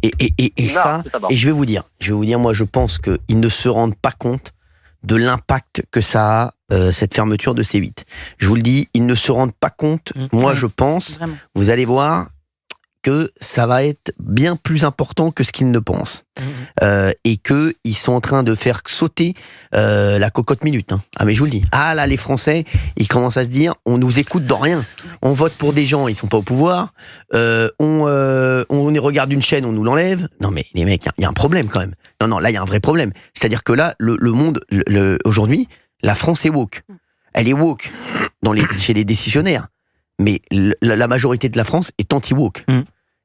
Non, ça, et je vais vous dire, moi je pense qu'ils ne se rendent pas compte de l'impact que ça a, cette fermeture de C8. Je vous le dis, ils ne se rendent pas compte, moi je pense, Vraiment. vous allez voir que ça va être bien plus important que ce qu'ils ne pensent. Et qu'ils sont en train de faire sauter la cocotte minute. Hein. Ah mais je vous le dis. Ah là, les Français, ils commencent à se dire, on nous écoute dans rien. On vote pour des gens, ils sont pas au pouvoir. On regarde une chaîne, on nous l'enlève. Non mais les mecs, il y a un problème quand même. Non, là il y a un vrai problème. C'est-à-dire que là, le monde, aujourd'hui, la France est woke. Elle est woke chez les décisionnaires. Mais la majorité de la France est anti-woke.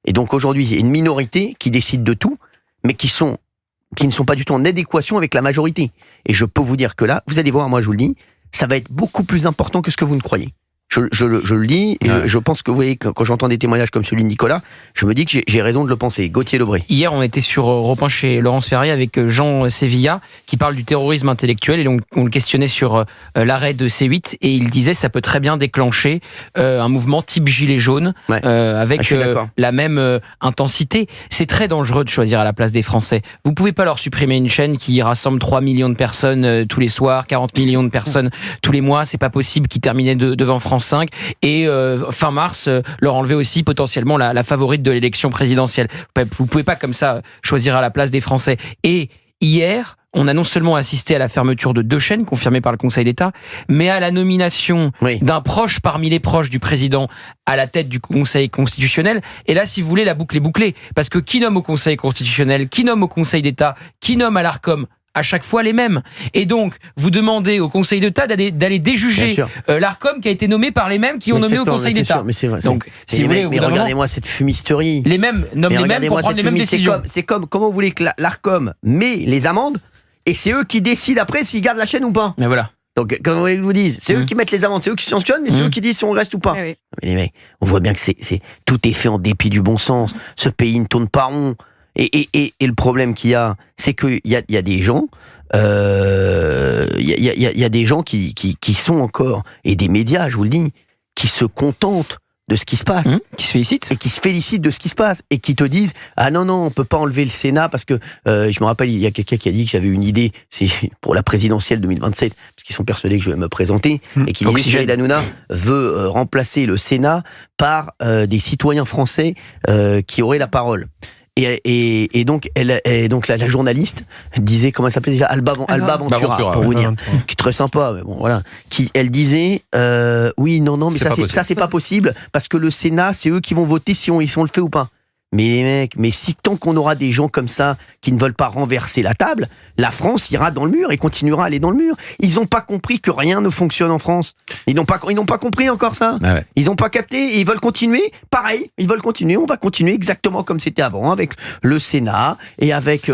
Et donc aujourd'hui, il y a une minorité qui décide de tout, mais qui ne sont pas du tout en adéquation avec la majorité. Et je peux vous dire que là, vous allez voir, moi je vous le dis, ça va être beaucoup plus important que ce que vous ne croyez. Je le dis, et je pense que vous voyez, quand j'entends des témoignages comme celui de Nicolas, je me dis que j'ai raison de le penser. Gauthier Lebré. Hier, on était sur Europe 1 chez Laurence Ferrier avec Jean Sevilla, qui parle du terrorisme intellectuel, et donc on le questionnait sur l'arrêt de C8, et il disait que ça peut très bien déclencher un mouvement type gilet jaune, avec la même intensité. C'est très dangereux de choisir à la place des Français. Vous pouvez pas leur supprimer une chaîne qui rassemble 3 millions de personnes tous les soirs, 40 millions de personnes tous les mois, c'est pas possible, qui terminait devant France 5, et fin mars leur enlever aussi potentiellement la favorite de l'élection présidentielle. Vous pouvez pas comme ça choisir à la place des Français. Et hier, on a non seulement assisté à la fermeture de 2 chaînes confirmées par le Conseil d'État, mais à la nomination d'un proche parmi les proches du président à la tête du Conseil constitutionnel. Et là, si vous voulez, la boucle est bouclée, parce que qui nomme au Conseil constitutionnel, qui nomme au Conseil d'État, qui nomme à l'Arcom, à chaque fois les mêmes. Et donc, vous demandez au Conseil d'État d'aller déjuger l'Arcom qui a été nommé par les mêmes qui ont nommé au Conseil d'État. Mais c'est vrai. Donc, si vous voulez, mais regardez-moi cette fumisterie. Les mêmes nomment les mêmes pour prendre les mêmes décisions. C'est comme, comment vous voulez que l'Arcom met les amendes, et c'est eux qui décident après s'ils gardent la chaîne ou pas. Mais voilà. Donc, comme vous voulez que je vous dise, c'est eux qui mettent les amendes, c'est eux qui sanctionnent, mais c'est eux qui disent si on reste ou pas. Oui. Mais les mecs, on voit bien que tout est fait en dépit du bon sens. Ce pays ne tourne pas rond. Et le problème qu'il y a, c'est qu'il y a des gens, il y a des gens qui sont encore, et des médias, je vous le dis, qui se contentent de ce qui se passe. Qui se félicitent. Et qui se félicitent de ce qui se passe. Et qui te disent, ah non, on peut pas enlever le Sénat parce que, je me rappelle, il y a quelqu'un qui a dit que j'avais une idée, c'est pour la présidentielle 2027, parce qu'ils sont persuadés que je vais me présenter, et qui disait que Cyril Hanouna veut remplacer le Sénat par des citoyens français qui auraient la parole. Et donc la journaliste disait, comment elle s'appelait déjà, Alba Ventura, pour vous dire, qui est très sympa, mais bon voilà, elle disait oui non mais ça c'est pas possible parce que le Sénat c'est eux qui vont voter si on le fait ou pas. Mais les mecs, tant qu'on aura des gens comme ça qui ne veulent pas renverser la table, la France ira dans le mur et continuera à aller dans le mur. Ils n'ont pas compris que rien ne fonctionne en France. Ils n'ont pas compris encore ça. Ah ouais. Ils n'ont pas capté et ils veulent continuer. Pareil, ils veulent continuer. On va continuer exactement comme c'était avant avec le Sénat et avec.